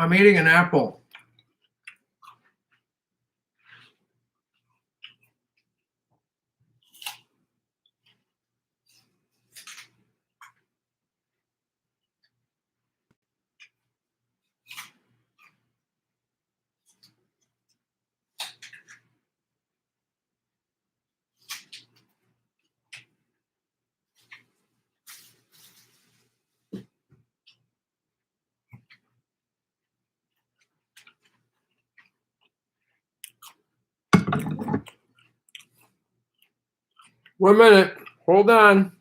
I'm eating an apple. One minute. Hold on.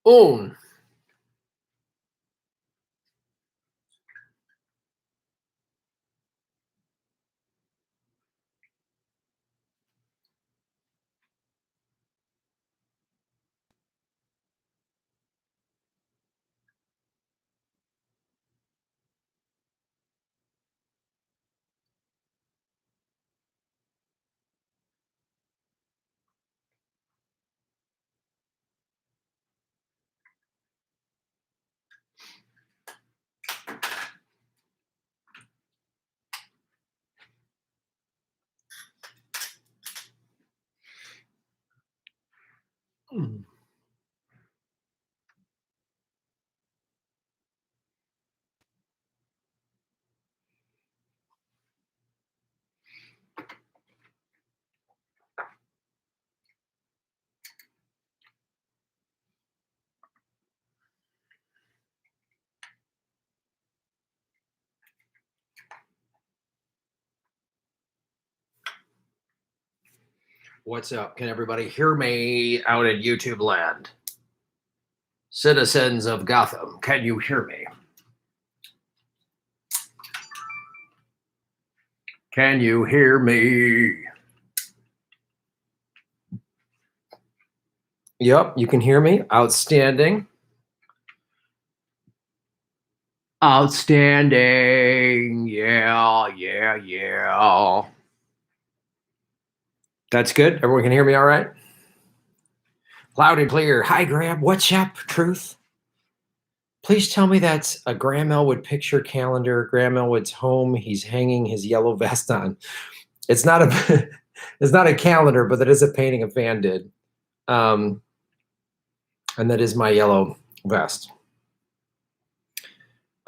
Own. What's up? Can everybody hear me out in YouTube land? Citizens of Gotham, can you hear me? Can you hear me? Yep, you can hear me. Outstanding. Outstanding. Yeah. That's good. Everyone can hear me all right? Loud and clear. Hi, Graham. What's up, Truth? Please tell me that's a Graham Elwood picture calendar. Graham Elwood's home. He's hanging his yellow vest on. It's not a it's not a calendar, but that is a painting a fan did. And that is my yellow vest.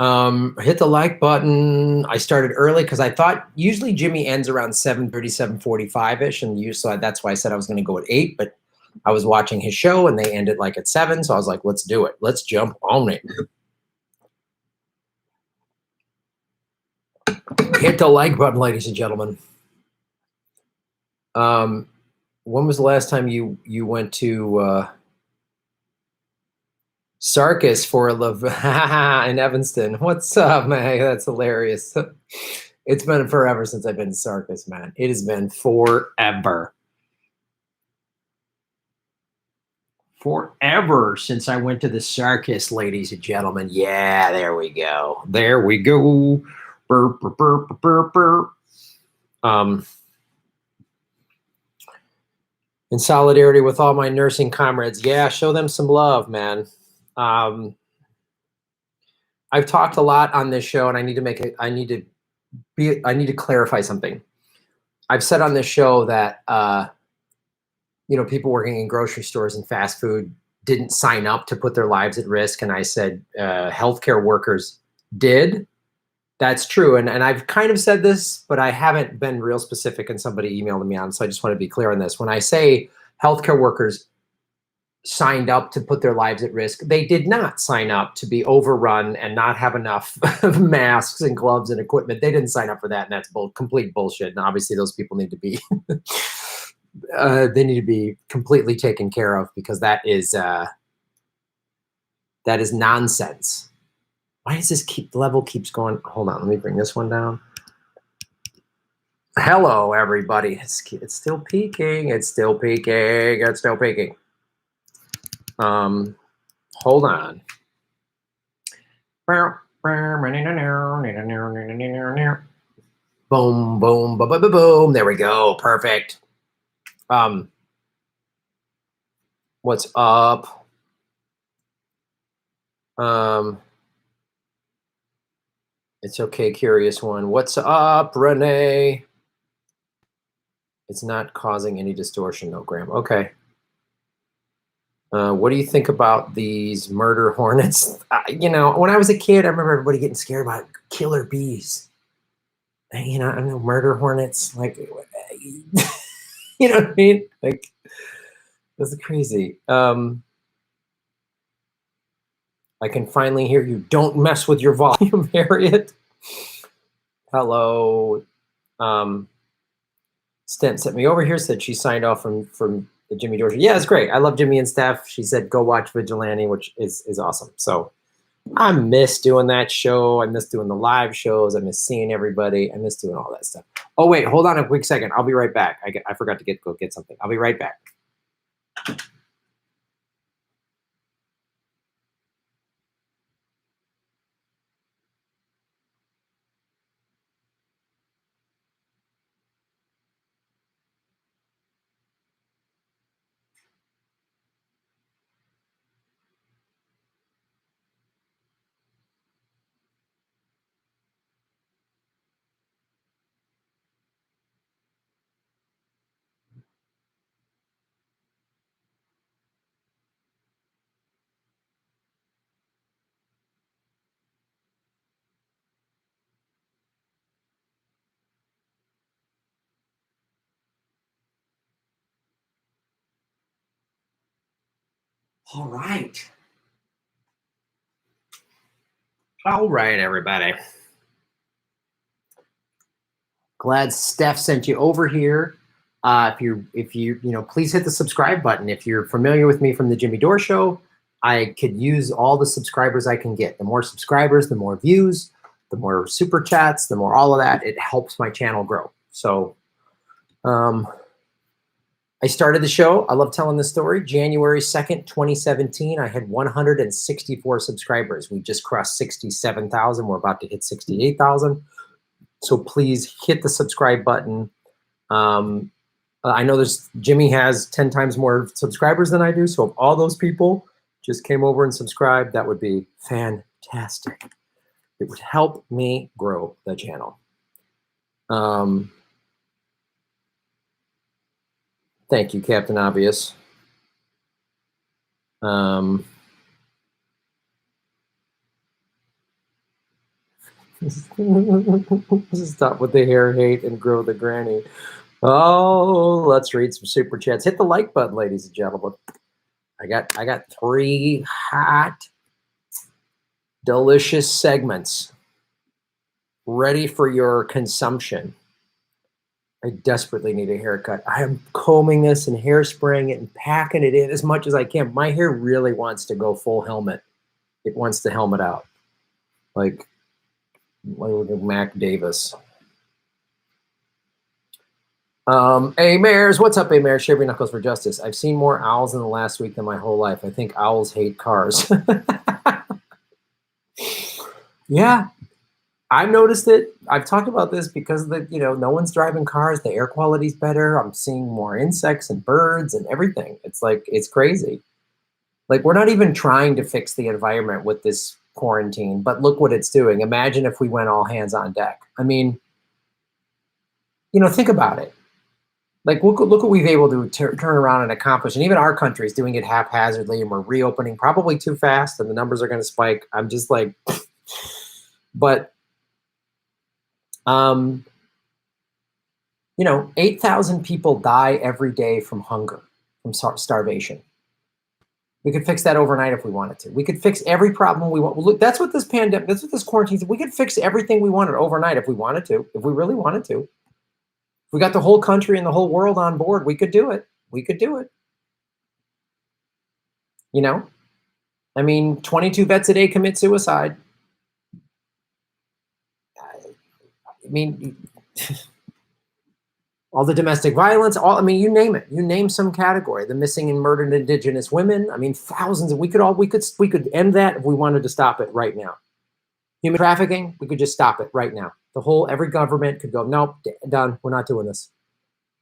Hit the like button. I started early because I thought usually Jimmy ends around 7:30, 7:45-ish, and so that's why I said I was going to go at 8, but I was watching his show and they ended like at 7, so I was like, let's do it. Let's jump on it. Hit the like button, ladies and gentlemen. When was the last time you went to Sarkis for a love in Evanston? What's up, man? That's hilarious. It's been forever since I've been to Sarkis, man. It has been forever. Forever since I went to the Sarkis, ladies and gentlemen. Yeah, there we go. There we go. Burr, burr, burr, burr, burr. In solidarity with all my nursing comrades. Yeah, show them some love, man. I've talked a lot on this show, and I need to clarify something. I've said on this show that people working in grocery stores and fast food didn't sign up to put their lives at risk, and I said healthcare workers did. That's true, and I've kind of said this, but I haven't been real specific, and somebody emailed me on, so I just want to be clear on this. When I say healthcare workers signed up to put their lives at risk, they did not sign up to be overrun and not have enough masks and gloves and equipment. They didn't sign up for that, and that's complete bullshit. And obviously those people need to be they need to be completely taken care of, because that is nonsense. Why does this level keeps going? Hold on, let me bring this one down. Hello, everybody. It's still peaking. It's still peaking. It's still peaking. Hold on. Boom, boom, boom, boom, boom. There we go. Perfect. What's up? It's okay, curious one. What's up, Renee? It's not causing any distortion, no, Graham. Okay. What do you think about these murder hornets? You know, when I was a kid, I remember everybody getting scared about killer bees. You know, I know murder hornets, like, you know what I mean? Like, this is crazy. I can finally hear you. Don't mess with your volume, Harriet. Hello. Stent sent me over here, said she signed off from the Jimmy Dorsey. Yeah, it's great. I love Jimmy and Steph. She said, go watch Vigilante, which is awesome. So I miss doing that show. I miss doing the live shows. I miss seeing everybody. I miss doing all that stuff. Oh, wait, hold on a quick second. I'll be right back. I forgot to go get something. I'll be right back. All right. All right, everybody. Glad Steph sent you over here. If you please hit the subscribe button. If you're familiar with me from the Jimmy Dore Show, I could use all the subscribers I can get. The more subscribers, the more views, the more super chats, the more all of that. It helps my channel grow. So I started the show. I love telling the story. January 2nd, 2017, I had 164 subscribers. We just crossed 67,000. We're about to hit 68,000. So please hit the subscribe button. I know Jimmy has 10 times more subscribers than I do. So if all those people just came over and subscribed, that would be fantastic. It would help me grow the channel. Thank you, Captain Obvious. Stop with the hair hate and grow the granny. Oh, let's read some super chats. Hit the like button, ladies and gentlemen. I got 3 hot, delicious segments ready for your consumption. I desperately need a haircut. I am combing this and hairspraying it and packing it in as much as I can. My hair really wants to go full helmet. It wants to helmet out. Like Mac Davis. Mares, what's up, Mares? Shaving Knuckles for Justice. I've seen more owls in the last week than my whole life. I think owls hate cars. Yeah, I've noticed it. I've talked about this because no one's driving cars. The air quality's better. I'm seeing more insects and birds and everything. It's like, it's crazy. Like, we're not even trying to fix the environment with this quarantine, but look what it's doing. Imagine if we went all hands on deck. I mean, think about it. Like, look what we've able to turn around and accomplish. And even our country is doing it haphazardly, and we're reopening probably too fast, and the numbers are going to spike. I'm just like, but, 8,000 people die every day from hunger, from starvation. We could fix that overnight if we wanted to. We could fix every problem we want. Well, look, that's what this pandemic, that's what this quarantine, we could fix everything we wanted overnight if we wanted to, if we really wanted to. If we got the whole country and the whole world on board, we could do it. We could do it. I mean, 22 vets a day commit suicide. I mean, all the domestic violence, you name it. You name some category. The missing and murdered Indigenous women. I mean, thousands. We could end that if we wanted to stop it right now. Human trafficking, we could just stop it right now. Every government could go, nope, done. We're not doing this.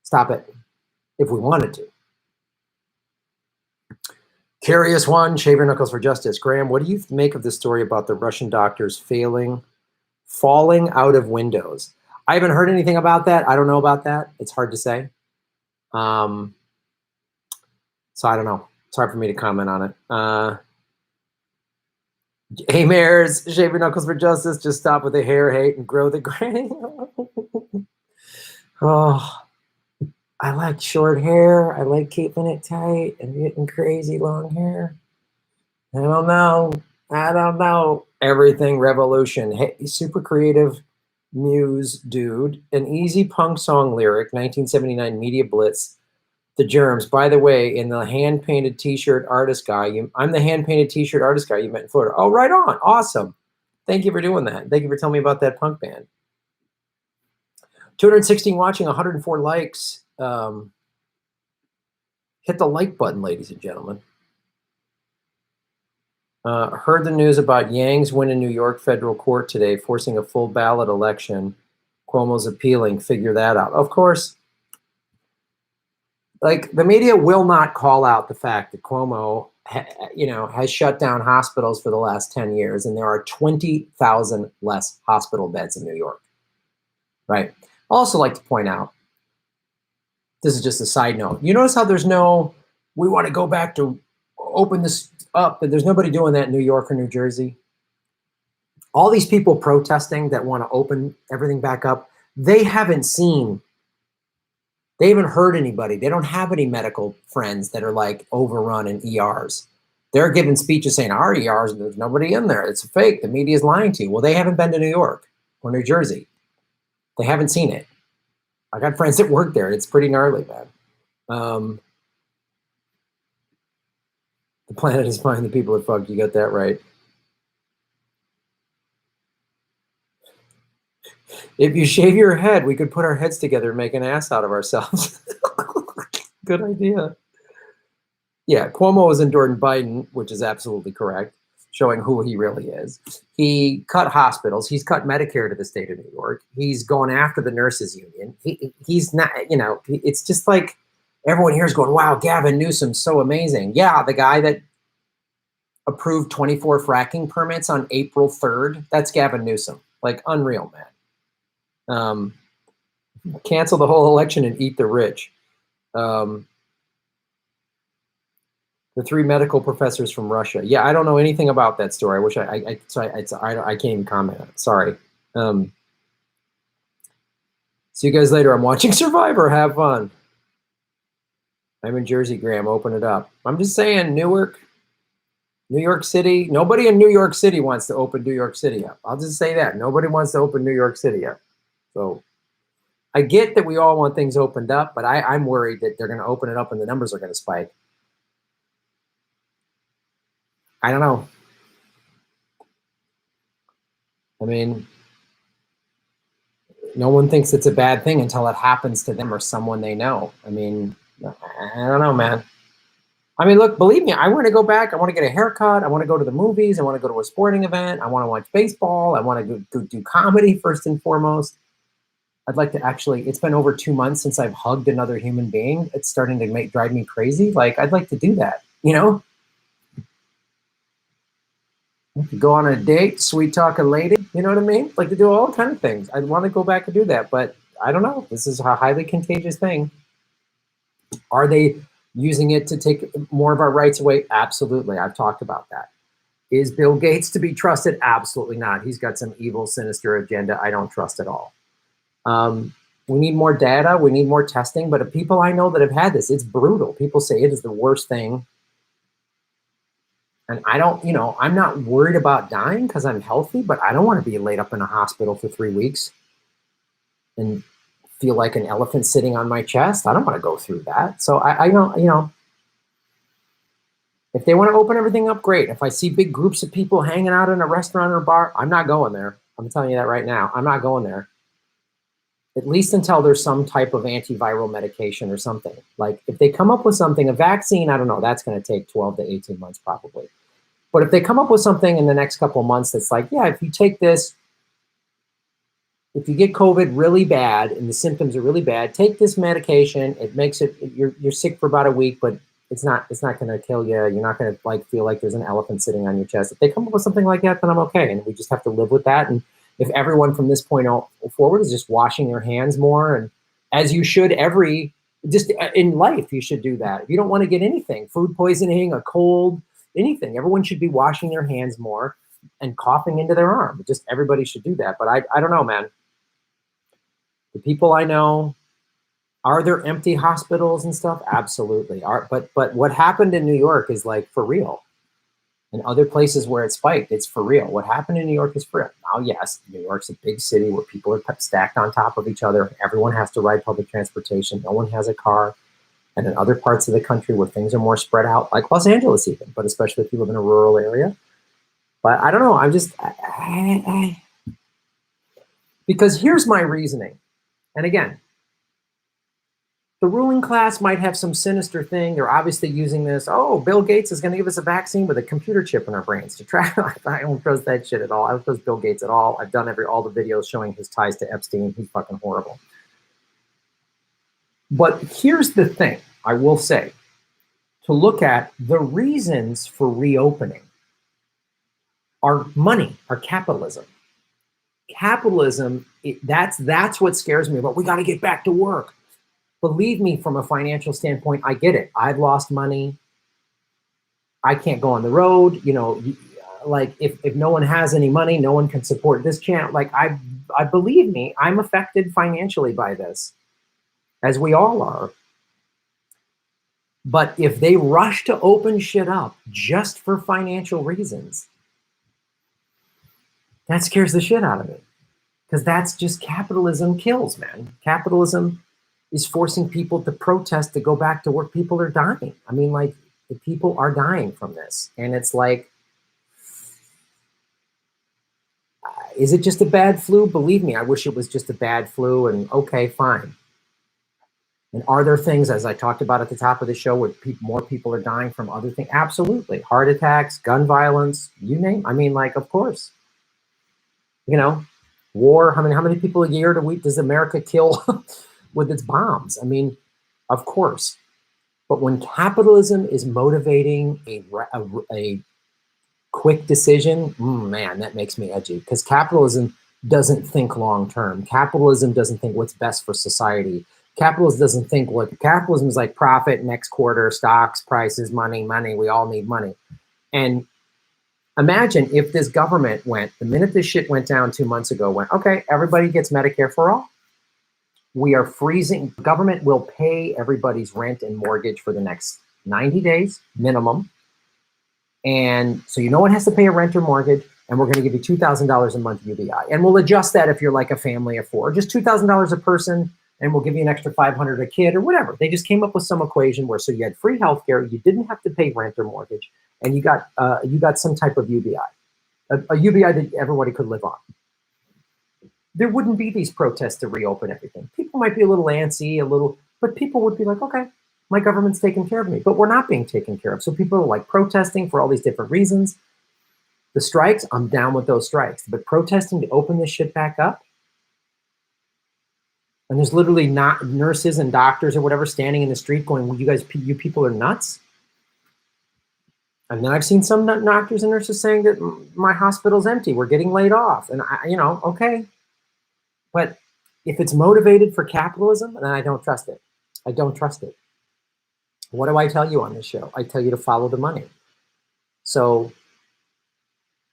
Stop it. if we wanted to. Curious one, shave your knuckles for justice. Graham, what do you make of the story about the Russian doctors falling out of windows? I haven't heard anything about that. I don't know about that. It's hard to say. So I don't know. It's hard for me to comment on it. Hey, Mares, shave your knuckles for justice. Just stop with the hair hate and grow the gray. Oh, I like short hair. I like keeping it tight and getting crazy long hair. I don't know. Everything revolution. Hey, super creative muse dude. An easy punk song lyric, 1979 Media Blitz. The Germs. By the way, in the hand-painted t-shirt artist guy, I'm the hand-painted t-shirt artist guy you met in Florida. Oh, right on. Awesome. Thank you for doing that. Thank you for telling me about that punk band. 216 watching, 104 likes. Hit the like button, ladies and gentlemen. Heard the news about Yang's win in New York federal court today, forcing a full ballot election. Cuomo's appealing. Figure that out. Of course. Like, the media will not call out the fact that Cuomo, has shut down hospitals for the last 10 years, and there are 20,000 less hospital beds in New York. Right. I also like to point out, this is just a side note. You notice how there's we want to go back to open this up, but there's nobody doing that in New York or New Jersey. All these people protesting that want to open everything back up, they haven't heard anybody. They don't have any medical friends that are like overrun in ERs. They're giving speeches saying our ERs, there's nobody in there. It's fake. The media is lying to you. Well, they haven't been to New York or New Jersey. They haven't seen it. I got friends that work there. It's pretty gnarly, man. The planet is fine. The people are fucked. You got that right. If you shave your head, we could put our heads together and make an ass out of ourselves. Good idea. Yeah, Cuomo is endorsing Biden, which is absolutely correct, showing who he really is. He cut hospitals. He's cut Medicare to the state of New York. He's gone after the nurses union. He's not, it's just like everyone here is going, wow, Gavin Newsom's so amazing. Yeah, the guy that approved 24 fracking permits on April 3rd, that's Gavin Newsom. Like, unreal, man. Cancel the whole election and eat the rich. The 3 medical professors from Russia. Yeah, I don't know anything about that story. I wish I can't even comment on it. Sorry. See you guys later. I'm watching Survivor. Have fun. I'm in Jersey, Graham. Open it up. I'm just saying, Newark, New York City. Nobody in New York City wants to open New York City up. I'll just say that. Nobody wants to open New York City up. So I get that we all want things opened up, but I'm worried that they're going to open it up and the numbers are going to spike. I don't know. I mean, no one thinks it's a bad thing until it happens to them or someone they know. I mean, I don't know, man. I mean, look, believe me, I want to go back. I want to get a haircut. I want to go to the movies. I want to go to a sporting event. I want to watch baseball. I want to go do comedy first and foremost. I'd like to actually, it's been over 2 months since I've hugged another human being. It's starting to drive me crazy. Like, I'd like to do that, Go on a date, sweet talk a lady, you know what I mean? Like, to do all kind of things. I'd want to go back and do that, but I don't know. This is a highly contagious thing. Are they using it to take more of our rights away? Absolutely. I've talked about that. Is Bill Gates to be trusted? Absolutely not. He's got some evil, sinister agenda I don't trust at all. We need more data. We need more testing. But the people I know that have had this, it's brutal. People say it is the worst thing. And I don't, I'm not worried about dying because I'm healthy, but I don't want to be laid up in a hospital for 3 weeks and feel like an elephant sitting on my chest. I don't want to go through that. So I don't, if they want to open everything up, great. If I see big groups of people hanging out in a restaurant or bar, I'm not going there. I'm telling you that right now. I'm not going there. At least until there's some type of antiviral medication or something. Like, if they come up with something, a vaccine, I don't know, that's going to take 12 to 18 months probably. But if they come up with something in the next couple of months that's like, yeah, if you take this, if you get COVID really bad and the symptoms are really bad, take this medication. It makes it, you're sick for about a week, but it's not going to kill you. You're not going to like feel like there's an elephant sitting on your chest. If they come up with something like that, then I'm okay. And we just have to live with that. And if everyone from this point forward is just washing their hands more, and as you should just in life, you should do that. If you don't want to get anything, food poisoning, a cold, anything, everyone should be washing their hands more and coughing into their arm. Just everybody should do that. But I don't know, man. The people I know, are there empty hospitals and stuff? Absolutely. But what happened in New York is like for real. And other places where it spiked, it's for real. What happened in New York is for real. Now, yes, New York's a big city where people are stacked on top of each other. Everyone has to ride public transportation. No one has a car. And in other parts of the country where things are more spread out, like Los Angeles even, but especially if you live in a rural area. But I don't know. I'm just, because here's my reasoning. And again, the ruling class might have some sinister thing. They're obviously using this. Oh, Bill Gates is going to give us a vaccine with a computer chip in our brains to track. I don't trust that shit at all. I don't trust Bill Gates at all. I've done all the videos showing his ties to Epstein. He's fucking horrible. But here's the thing I will say, to look at the reasons for reopening are money, are capitalism. Capitalism, that's what scares me about. We got to get back to work. Believe me, from a financial standpoint, I get it. I've lost money. I can't go on the road. You know, like if no one has any money, no one can support this channel. Like I believe me, I'm affected financially by this, as we all are. But if they rush to open shit up just for financial reasons, that scares the shit out of me. Because that's just capitalism kills, man. Capitalism is forcing people to protest, to go back to work. People are dying. I mean, like, the people are dying from this. And it's like, is it just a bad flu? Believe me, I wish it was just a bad flu and okay, fine. And are there things, as I talked about at the top of the show, where more people are dying from other things? Absolutely. Heart attacks, gun violence, you name. I mean, like, of course. You know, war. How many people a year does America kill with its bombs? I mean, of course. But when capitalism is motivating a quick decision, man, that makes me edgy. Because capitalism doesn't think long term. Capitalism doesn't think what's best for society. Capitalism doesn't think capitalism is like profit, next quarter, stocks, prices, money. We all need money. And imagine if this government the minute this shit went down 2 months ago, okay, everybody gets Medicare for all. We are freezing. Government will pay everybody's rent and mortgage for the next 90 days minimum. And so no one has to pay a rent or mortgage, and we're going to give you $2,000 a month UBI. And we'll adjust that if you're like a family of four, just $2,000 a person, and we'll give you an extra $500 a kid or whatever. They just came up with some equation where so you had free healthcare, you didn't have to pay rent or mortgage, and you got some type of UBI, a UBI that everybody could live on. There wouldn't be these protests to reopen everything. People might be a little antsy, but people would be like, okay, my government's taking care of me. But we're not being taken care of. So people are like protesting for all these different reasons. The strikes, I'm down with those strikes. But protesting to open this shit back up, and there's literally not nurses and doctors or whatever standing in the street going, well, you people are nuts. And then I've seen some doctors and nurses saying that my hospital's empty. We're getting laid off. And okay. But if it's motivated for capitalism, then I don't trust it. I don't trust it. What do I tell you on this show? I tell you to follow the money. So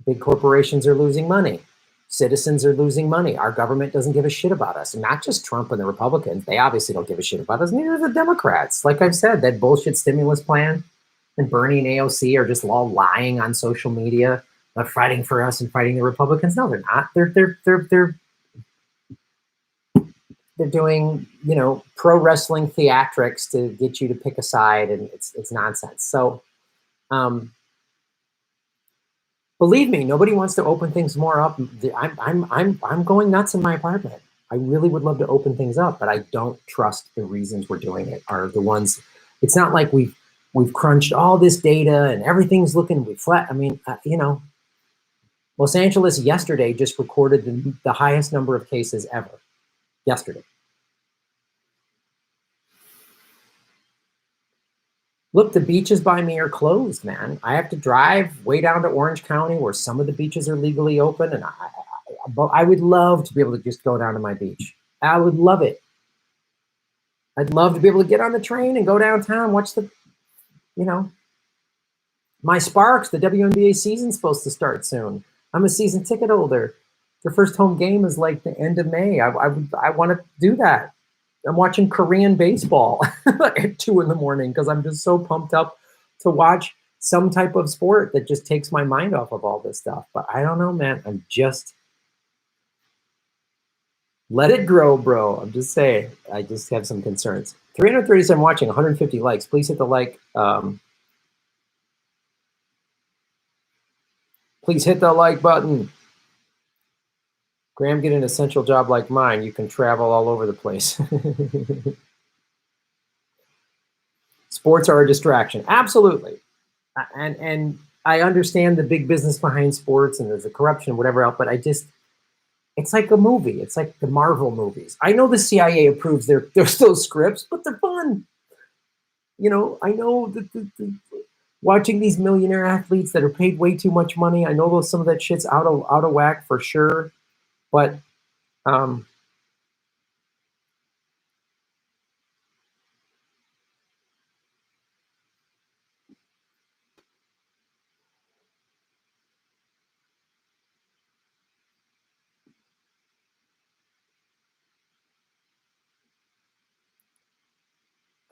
big corporations are losing money. Citizens are losing money. Our government doesn't give a shit about us. And not just Trump and the Republicans. They obviously don't give a shit about us. Neither do the Democrats. Like I've said, that bullshit stimulus plan and Bernie and AOC are just all lying on social media, not fighting for us and fighting the Republicans. No, they're not. They're doing, pro wrestling theatrics to get you to pick a side, and it's nonsense. So, believe me, nobody wants to open things more up. I'm going nuts in my apartment. I really would love to open things up, but I don't trust the reasons we're doing it are the ones. It's not like we've crunched all this data and everything's looking flat. I mean, Los Angeles yesterday just recorded the highest number of cases ever. Yesterday. Look, the beaches by me are closed, man. I have to drive way down to Orange County where some of the beaches are legally open, and I would love to be able to just go down to my beach. I would love it. I'd love to be able to get on the train and go downtown, watch the, my Sparks, the WNBA season's supposed to start soon. I'm a season ticket holder. Their first home game is like the end of May. I want to do that. I'm watching Korean baseball at 2 a.m. because I'm just so pumped up to watch some type of sport that just takes my mind off of all this stuff. But I don't know, man. I'm just let it grow, bro. I'm just saying. I just have some concerns. 337 watching, 150 likes. Please hit the like. Please hit the like button. Graham, get an essential job like mine. You can travel all over the place. Sports are a distraction. Absolutely. And I understand the big business behind sports and there's a corruption, whatever else, but it's like a movie. It's like the Marvel movies. I know the CIA approves their still scripts, but they're fun. I know that watching these millionaire athletes that are paid way too much money. I know some of that shit's out of whack for sure, but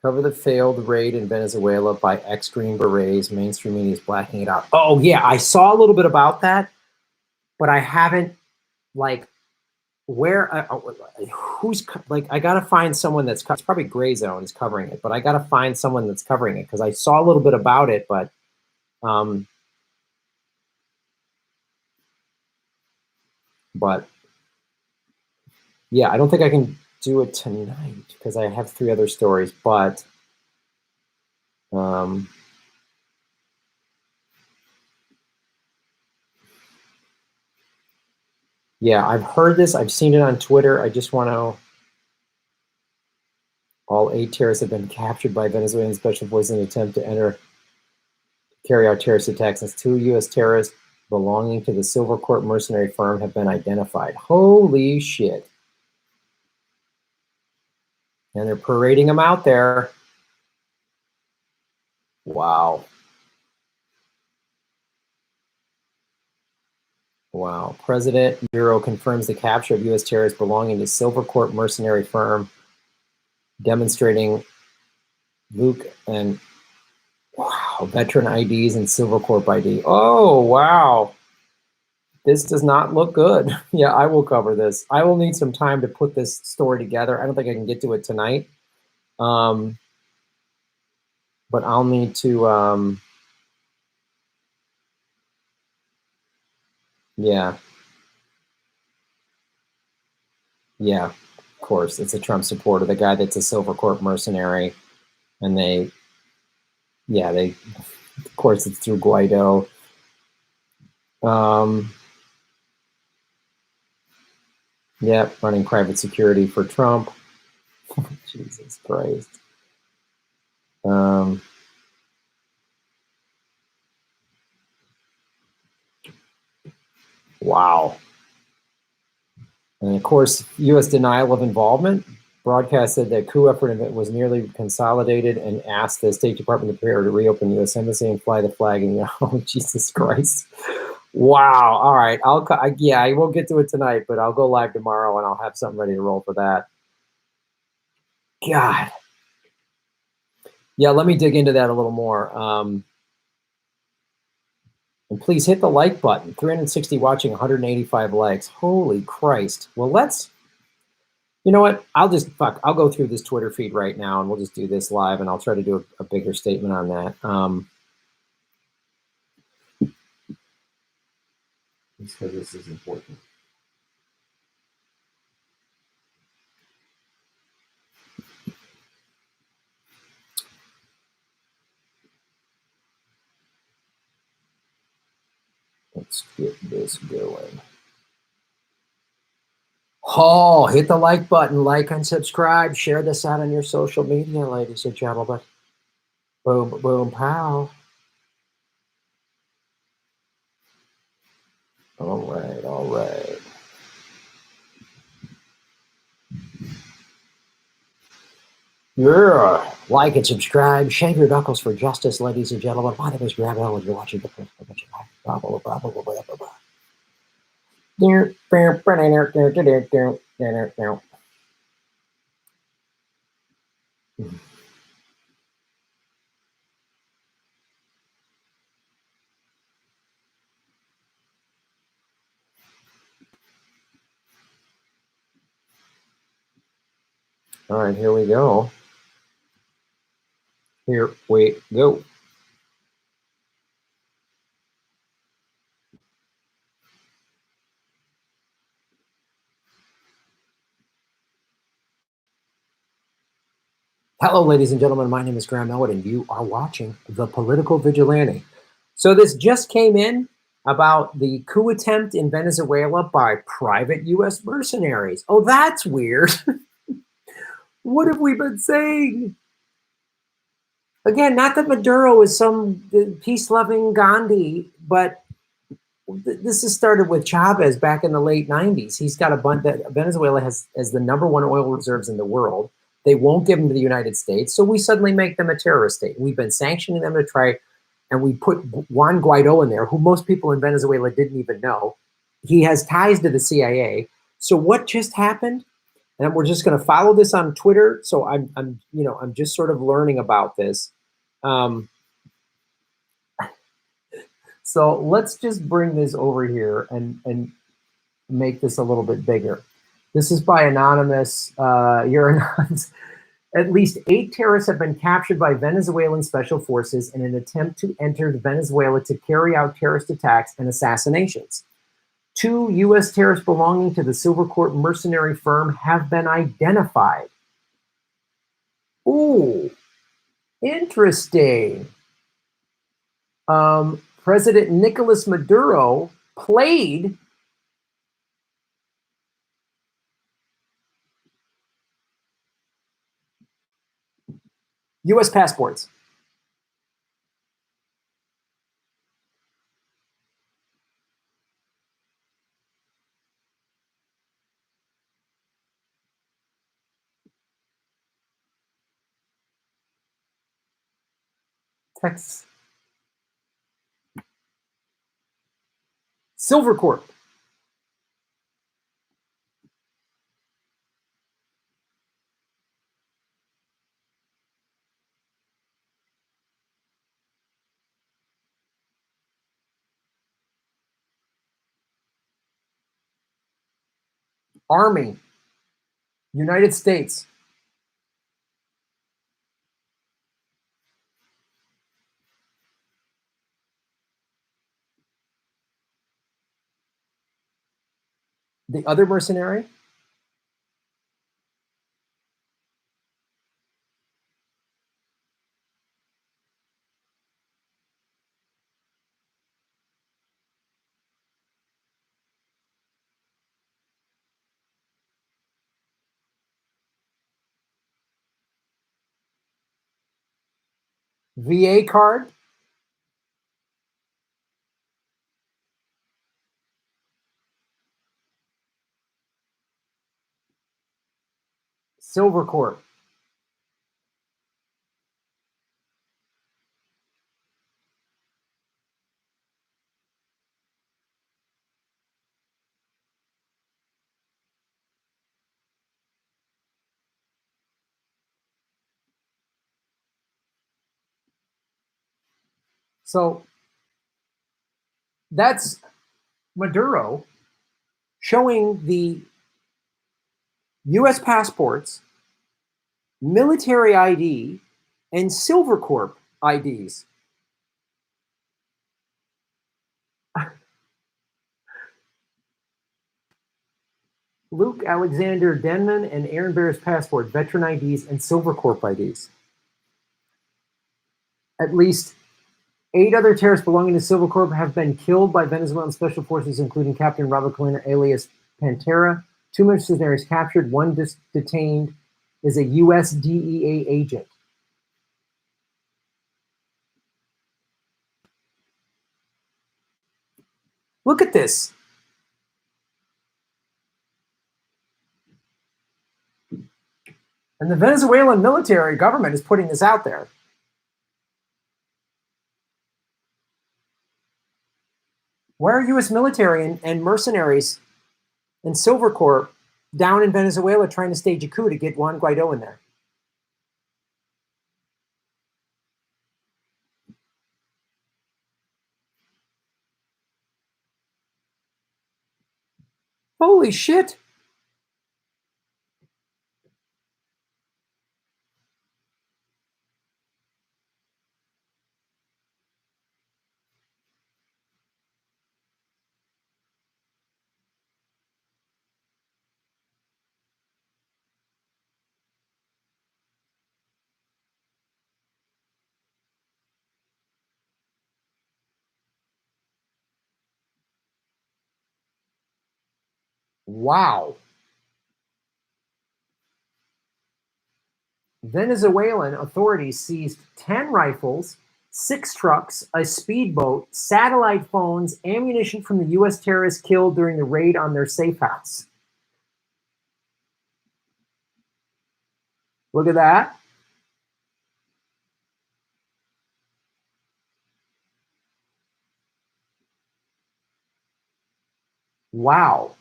cover the failed raid in Venezuela by ex-Green Berets. Mainstream media is blacking it out. Oh, yeah, I saw a little bit about that, but I haven't, who's, I got to find someone that's, it's probably Gray Zone is covering it, but I got to find someone that's covering it because I saw a little bit about it, but yeah, I don't think I can do it tonight because I have 3 other stories, but yeah, I've heard this. I've seen it on Twitter. I just want to. All 8 terrorists have been captured by Venezuelan special forces in an attempt to carry out terrorist attacks. As 2 U.S. terrorists belonging to the Silver Court mercenary firm have been identified. Holy shit. And they're parading them out there. Wow. Wow. President Bureau confirms the capture of U.S. terrorists belonging to Silver Court mercenary firm, demonstrating Luke and wow, veteran IDs and Silver Corp ID. Oh, wow. This does not look good. Yeah, I will cover this. I will need some time to put this story together. I don't think I can get to it tonight. But I'll need to, yeah. Yeah, of course. It's a Trump supporter, the guy that's a Silver Corp mercenary. And of course, it's through Guaido. Yep, running private security for Trump. Jesus Christ. Wow. And of course, U.S. denial of involvement. Broadcast said that coup effort was nearly consolidated and asked the State Department to prepare to reopen the U.S. Embassy and fly the flag. And oh, Jesus Christ. Wow. All right. I won't get to it tonight, but I'll go live tomorrow and I'll have something ready to roll for that. God. Yeah, let me dig into that a little more. And please hit the like button. 360 watching, 185 likes. Holy Christ. Well, you know what? I'll go through this Twitter feed right now and we'll just do this live and I'll try to do a bigger statement on that. Because this is important. Let's Let's get this going. Oh, hit the like button, like and subscribe. Share this out on your social media, ladies and gentlemen. Boom, boom, pow. All right, all right. Yeah, like and subscribe. Shave your knuckles for justice, ladies and gentlemen. My name is Grandma, and you're watching the Perturbation. Blah, blah, blah, blah, blah, blah, blah. All right, here we go. Here we go. Hello, ladies and gentlemen. My name is Graham Elwood, and you are watching The Political Vigilante. So this just came in about the coup attempt in Venezuela by private U.S. mercenaries. Oh, that's weird. What have we been saying? Again, not that Maduro is some peace-loving Gandhi, but this has started with Chavez back in the late 90s. He's got a bunch that Venezuela has the #1 oil reserves in the world. They won't give them to the United States, so we suddenly make them a terrorist state. We've been sanctioning them to try, and we put Juan Guaido in there, who most people in Venezuela didn't even know. He has ties to the CIA. So what just happened? And we're just going to follow this on Twitter. So I'm just sort of learning about this. So let's just bring this over here and make this a little bit bigger. This is by Anonymous. You're anonymous. At least 8 terrorists have been captured by Venezuelan special forces in an attempt to enter Venezuela to carry out terrorist attacks and assassinations. 2 U.S. terrorists belonging to the Silvercorp mercenary firm have been identified. Ooh, interesting. President Nicolas Maduro played U.S. passports. Texas. Silvercorp. Army. United States. The other mercenary. VA card. Silvercorp. So that's Maduro showing the U.S. passports, military ID, and Silvercorp IDs. Luke Alexander Denman and Aaron Bear's passport, veteran IDs, and Silvercorp IDs. At least 8 other terrorists belonging to Silver Corp have been killed by Venezuelan special forces, including Captain Robert Colina, alias Pantera. 2 mercenaries captured, 1 detained, is a U.S. DEA agent. Look at this. And the Venezuelan military government is putting this out there. Why are U.S. military and mercenaries and Silver Corp down in Venezuela trying to stage a coup to get Juan Guaido in there? Holy shit. Wow. Venezuelan authorities seized 10 rifles, 6 trucks, a speedboat, satellite phones, ammunition from the U.S. terrorists killed during the raid on their safe house. Look at that. Wow.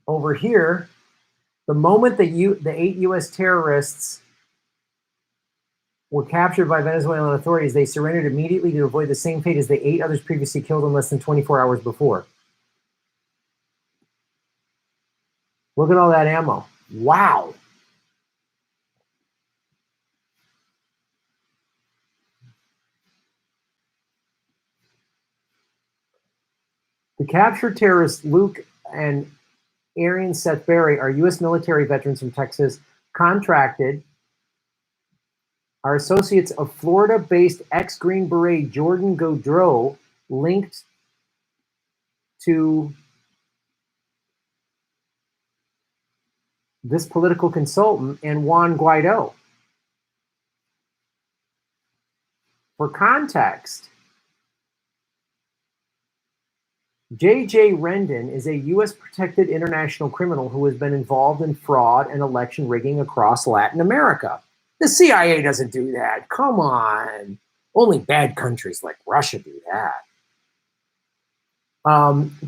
Over here, the moment the 8 U.S. terrorists were captured by Venezuelan authorities, they surrendered immediately to avoid the same fate as the 8 others previously killed in less than 24 hours before. Look at all that ammo. Wow. The captured terrorists, Luke and Erni Slattery, are U.S. military veterans from Texas, contracted, are associates of Florida-based ex-Green Beret Jordan Gaudreau, linked to this political consultant and Juan Guaido. For context, J.J. Rendon is a U.S. protected international criminal who has been involved in fraud and election rigging across Latin America. The CIA doesn't do that. Come on. Only bad countries like Russia do that.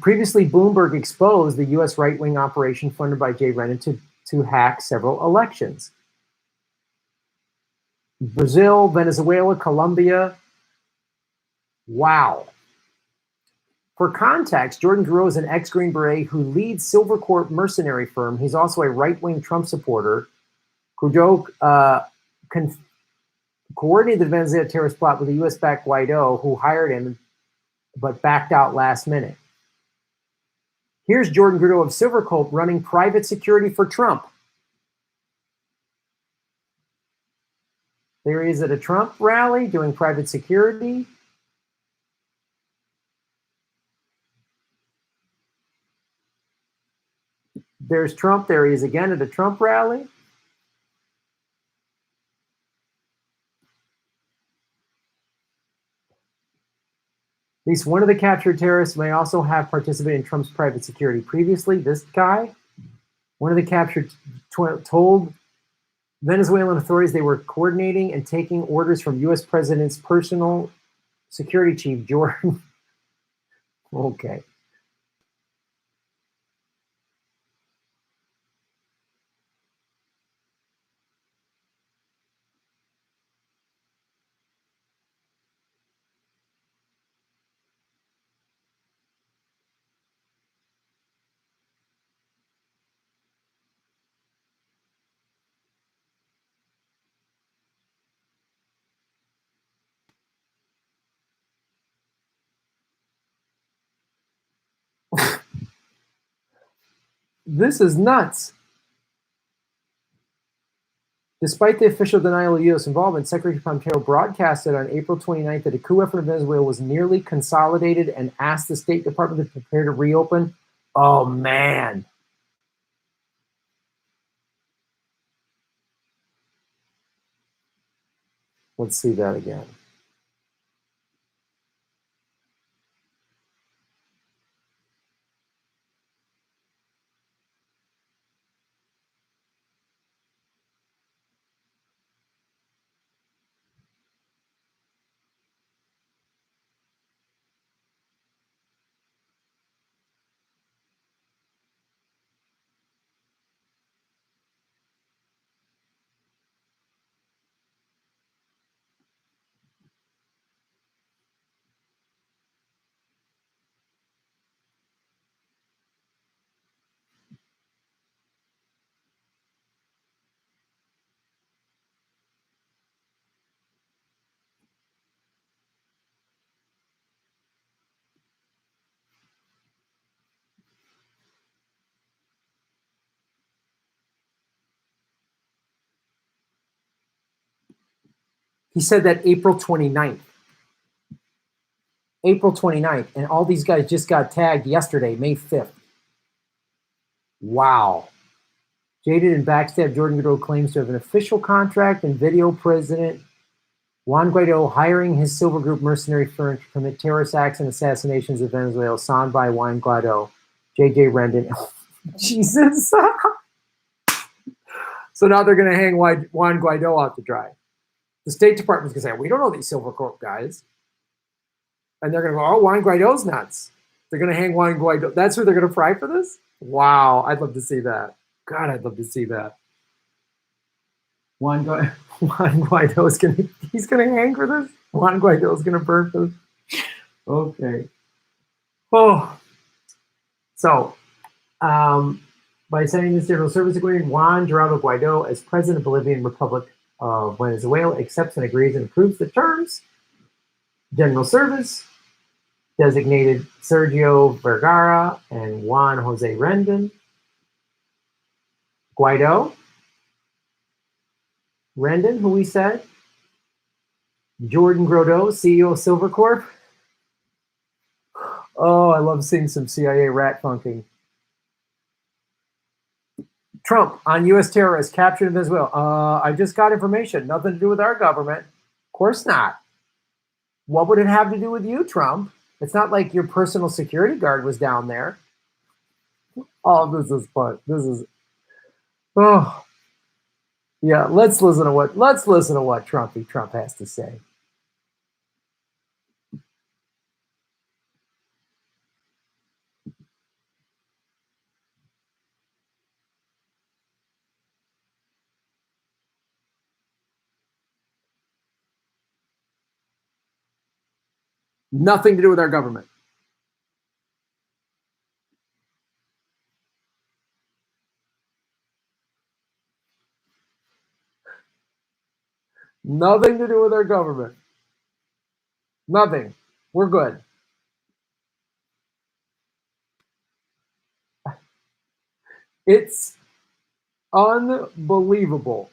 Previously, Bloomberg exposed the U.S. right-wing operation funded by Jay Rendon to hack several elections. Brazil, Venezuela, Colombia. Wow. For context, Jordan Gaudreau is an ex-Green Beret who leads Silver Corp mercenary firm. He's also a right-wing Trump supporter. Gaudreau coordinated the Venezuela terrorist plot with the U.S.-backed Guaido, who hired him but backed out last minute. Here's Jordan Gaudreau of Silver Corp running private security for Trump. There he is at a Trump rally doing private security. There's Trump. There he is again at a Trump rally. At least one of the captured terrorists may also have participated in Trump's private security. Previously, this guy, one of the captured, told Venezuelan authorities they were coordinating and taking orders from U.S. President's personal security chief, Jordan. Okay. This is nuts. Despite the official denial of U.S. involvement, Secretary Pompeo broadcasted on April 29th that a coup effort in Venezuela was nearly consolidated and asked the State Department to prepare to reopen. Oh, man. Let's see that again. He said that April 29th. April 29th. And all these guys just got tagged yesterday, May 5th. Wow. Jaded and backstabbed Jordan Goodrow claims to have an official contract and video President Juan Guaido hiring his Silver Group mercenary firm to commit terrorist acts and assassinations in Venezuela, signed by Juan Guaido, J.J. Rendon. Jesus. So now they're going to hang Juan Guaido out to dry. The State Department's going to say, we don't know these Silver Corp guys. And they're going to go, oh, Juan Guaido's nuts. They're going to hang Juan Guaido. That's who they're going to fry for this? Wow. I'd love to see that. God, I'd love to see that. Juan Guaido is he's going to hang for this? Juan Guaido is going to burn for this? Okay. Oh. So, by signing this General Service Agreement, Juan Guaido, as President of Bolivian Republic of Venezuela, accepts and agrees and approves the terms. General Service designated Sergio Vergara and Juan Jose Rendon. Guaido, Rendon, who we said, Jordan Grodeau, CEO of Silvercorp. Oh, I love seeing some CIA rat funking. Trump on U.S. terrorists captured in Venezuela. I just got information. Nothing to do with our government. Of course not. What would it have to do with you, Trump? It's not like your personal security guard was down there. Oh, this is fun. This is. Oh, yeah. Let's listen to what Trump has to say. Nothing to do with our government. Nothing to do with our government. Nothing. We're good. It's unbelievable.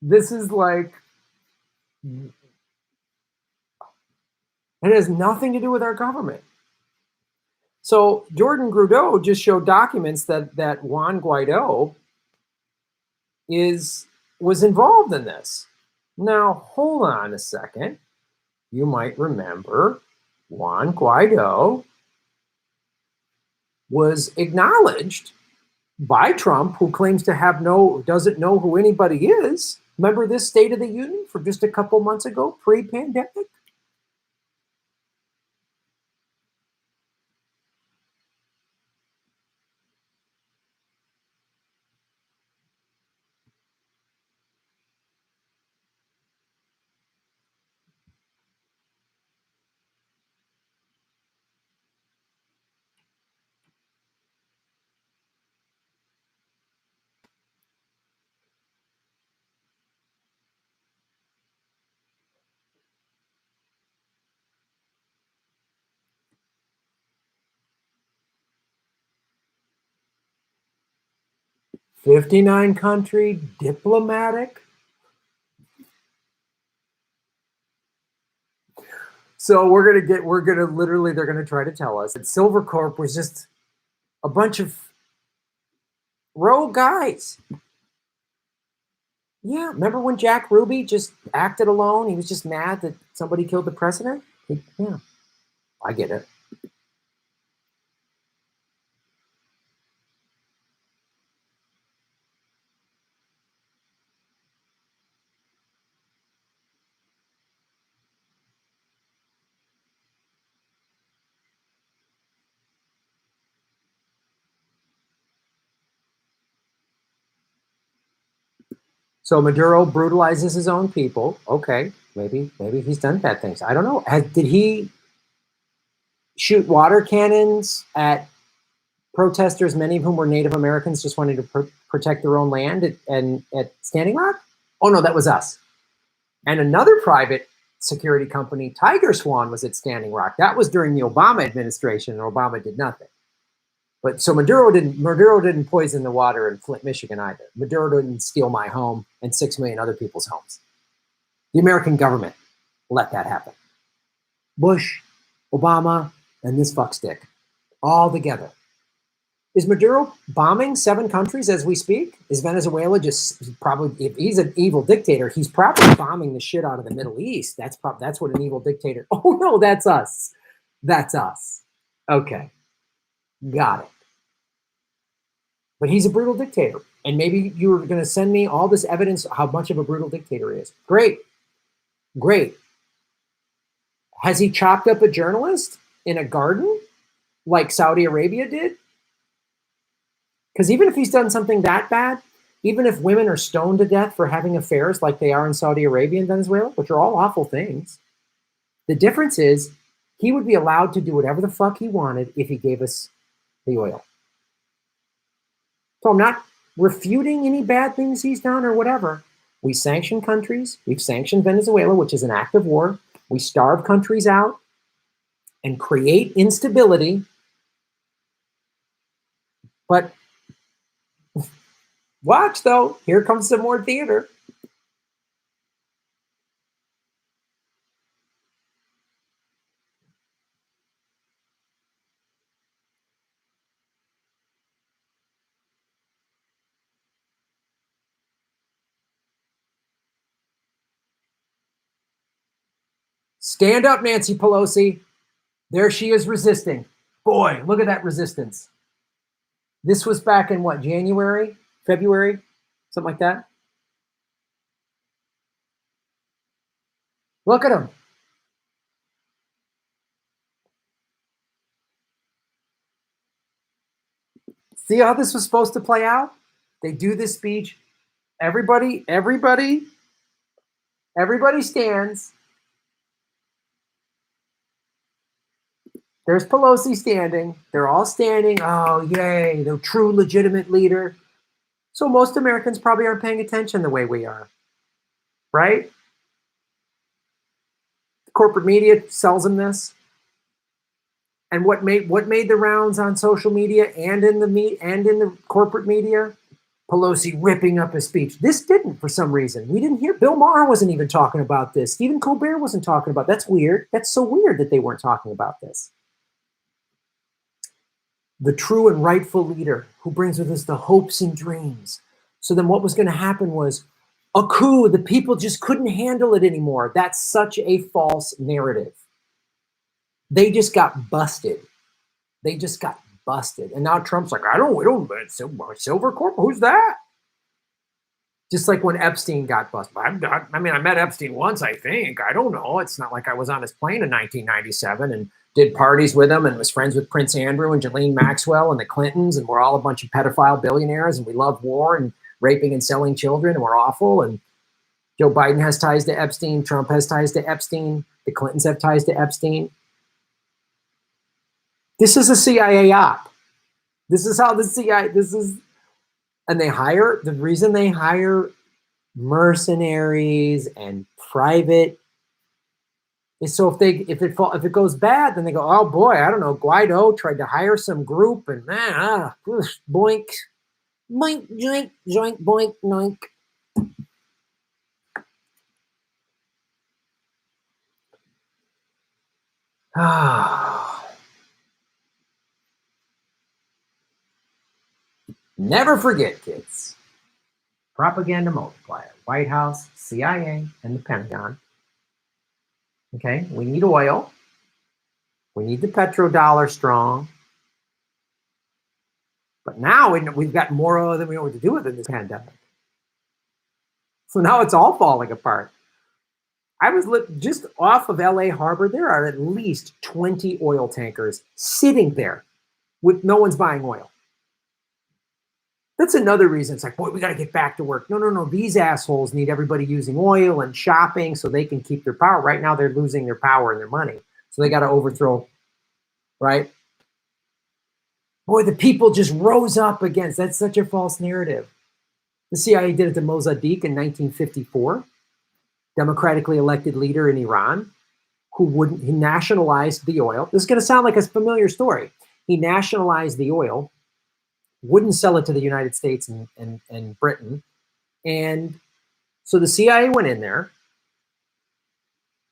This is like, it has nothing to do with our government. So Jordan Grudeau just showed documents that Juan Guaido was involved in this. Now, hold on a second. You might remember Juan Guaido was acknowledged by Trump, who claims to doesn't know who anybody is. Remember this State of the Union for just a couple months ago, pre-pandemic? 59 country diplomatic. So they're gonna try to tell us that Silvercorp was just a bunch of rogue guys. Yeah, remember when Jack Ruby just acted alone? He was just mad that somebody killed the president? Yeah, I get it. So Maduro brutalizes his own people. Okay, maybe he's done bad things. I don't know. Did he shoot water cannons at protesters, many of whom were Native Americans just wanting to protect their own land at Standing Rock? Oh no, that was us. And another private security company, Tiger Swan, was at Standing Rock. That was during the Obama administration, and Obama did nothing. But so Maduro didn't poison the water in Flint, Michigan either. Maduro didn't steal my home and 6 million other people's homes. The American government let that happen. Bush, Obama, and this fuckstick, all together. Is Maduro bombing 7 countries as we speak? Is Venezuela just probably, if he's an evil dictator, he's probably bombing the shit out of the Middle East. That's what an evil dictator. Oh no, that's us. That's us. Okay. Got it. But he's a brutal dictator. And maybe you were going to send me all this evidence how much of a brutal dictator he is. Great. Great. Has he chopped up a journalist in a garden like Saudi Arabia did? Because even if he's done something that bad, even if women are stoned to death for having affairs like they are in Saudi Arabia and Venezuela, which are all awful things, the difference is he would be allowed to do whatever the fuck he wanted if he gave us the oil. So I'm not refuting any bad things he's done or whatever. We sanction countries. We've sanctioned Venezuela, which is an act of war. We starve countries out and create instability. But watch, though. Here comes some more theater. Stand up, Nancy Pelosi. There she is resisting. Boy, look at that resistance. This was back in what, January, February, something like that? Look at him. See how this was supposed to play out? They do this speech. Everybody stands. There's Pelosi standing. They're all standing. Oh, yay, the true legitimate leader. So most Americans probably aren't paying attention the way we are, right? The corporate media sells them this. And what made the rounds on social media and in the corporate media? Pelosi ripping up his speech. This didn't, for some reason. We didn't hear. Bill Maher wasn't even talking about this. Stephen Colbert wasn't talking about. That's weird. That's so weird that they weren't talking about this. The true and rightful leader who brings with us the hopes and dreams. So then what was going to happen was a coup. The people just couldn't handle it anymore. That's such a false narrative. They just got busted. They just got busted. And now Trump's like, we don't Silvercorp. Who's that? Just like when Epstein got busted. I met Epstein once, I think. I don't know. It's not like I was on his plane in 1997 and did parties with him and was friends with Prince Andrew and Ghislaine Maxwell and the Clintons, and we're all a bunch of pedophile billionaires, and we love war and raping and selling children, and we're awful. And Joe Biden has ties to Epstein. Trump has ties to Epstein. The Clintons have ties to Epstein. This is a CIA op. This is how the CIA, and the reason they hire mercenaries and private is so if it goes bad, then they go, oh boy, I don't know, Guaido tried to hire some group and boink. Boink, joink, joink, boink, noink. Never forget, kids. Propaganda multiplier. White House, CIA, and the Pentagon. Okay, we need oil. We need the petrodollar strong. But now we've got more oil than we know what to do with in this pandemic. So now it's all falling apart. I was just off of LA Harbor. There are at least 20 oil tankers sitting there with no one's buying oil. That's another reason. It's like, boy, we got to get back to work. No. These assholes need everybody using oil and shopping so they can keep their power. Right now, they're losing their power and their money. So they got to overthrow, right? Boy, the people just rose up against. That's such a false narrative. The CIA did it to Mossadegh in 1954, democratically elected leader in Iran, he nationalized the oil. This is going to sound like a familiar story. He nationalized the oil, wouldn't sell it to the United States and Britain. And so the CIA went in there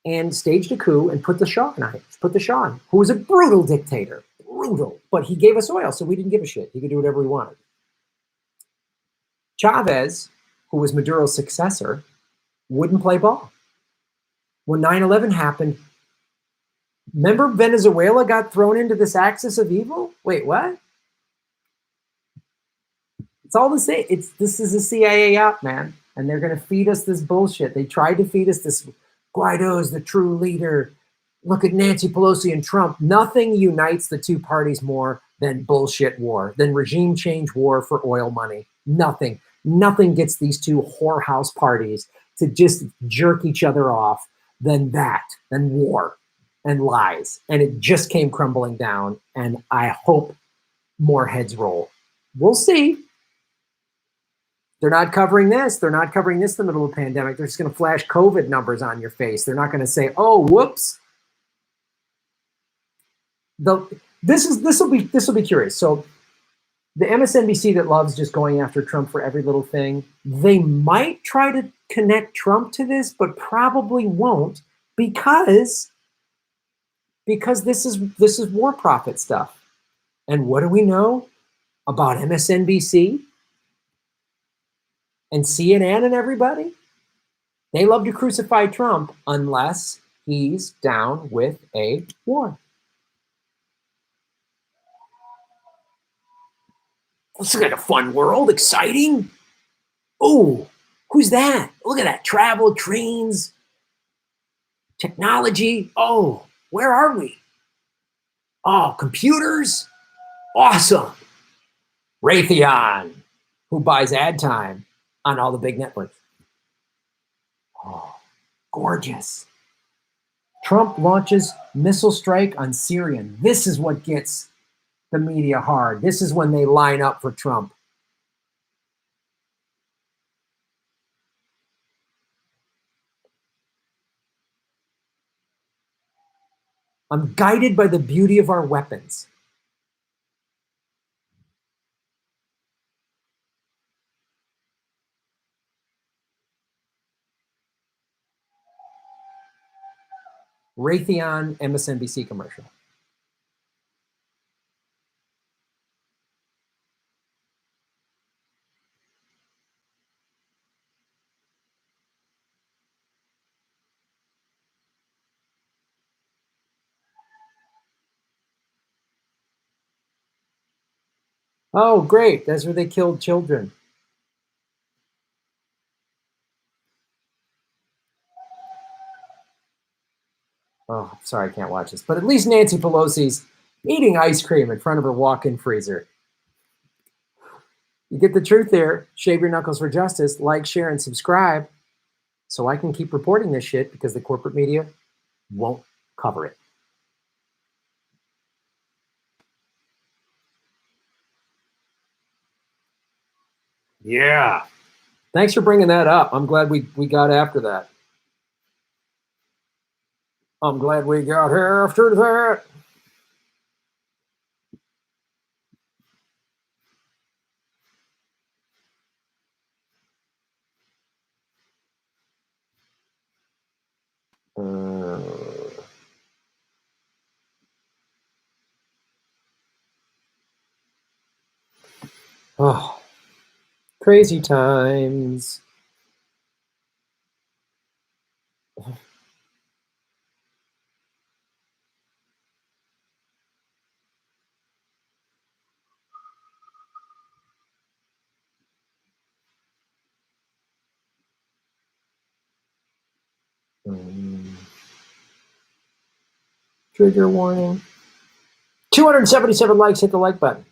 and staged a coup and put the Shah on, who was a brutal dictator, brutal. But he gave us oil, so we didn't give a shit. He could do whatever he wanted. Chavez, who was Maduro's successor, wouldn't play ball. When 9/11 happened, remember Venezuela got thrown into this axis of evil? Wait, what? It's all the same. This is a CIA op, man. And they're going to feed us this bullshit. They tried to feed us this, Guaido's the true leader. Look at Nancy Pelosi and Trump. Nothing unites the two parties more than bullshit war, than regime change war for oil money. Nothing. Nothing gets these two whorehouse parties to just jerk each other off than war and lies. And it just came crumbling down. And I hope more heads roll. We'll see. They're not covering this. They're not covering this in the middle of a pandemic. They're just going to flash COVID numbers on your face. They're not going to say, "Oh, whoops." This will be curious. So the MSNBC that loves just going after Trump for every little thing, they might try to connect Trump to this, but probably won't because this is war profit stuff. And what do we know about MSNBC and CNN and everybody? They love to crucify Trump unless he's down with a war. Looks like a fun world, exciting. Oh, who's that? Look at that. Travel, trains, technology. Oh, where are we? Oh, computers. Awesome. Raytheon, who buys ad time on all the big networks. Oh, gorgeous. Trump launches missile strike on Syrian. This is what gets the media hard. This is when they line up for Trump. I'm guided by the beauty of our weapons. Raytheon MSNBC commercial. Oh, great. That's where they killed children. Oh, sorry, I can't watch this. But at least Nancy Pelosi's eating ice cream in front of her walk-in freezer. You get the truth there. Shave your knuckles for justice. Like, share, and subscribe so I can keep reporting this shit because the corporate media won't cover it. Yeah. Thanks for bringing that up. I'm glad we got after that. I'm glad we got after that. Oh, crazy times. Trigger warning. 277 likes. Hit the like button.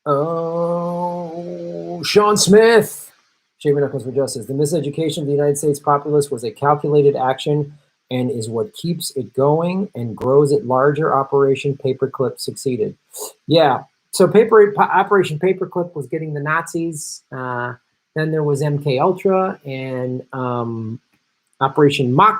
Oh, Sean Smith. Shaving Knuckles for Justice. The miseducation of the United States populace was a calculated action and is what keeps it going and grows it larger. Operation Paperclip succeeded. Yeah. So Operation Paperclip was getting the Nazis. Then there was MK Ultra and Operation Mach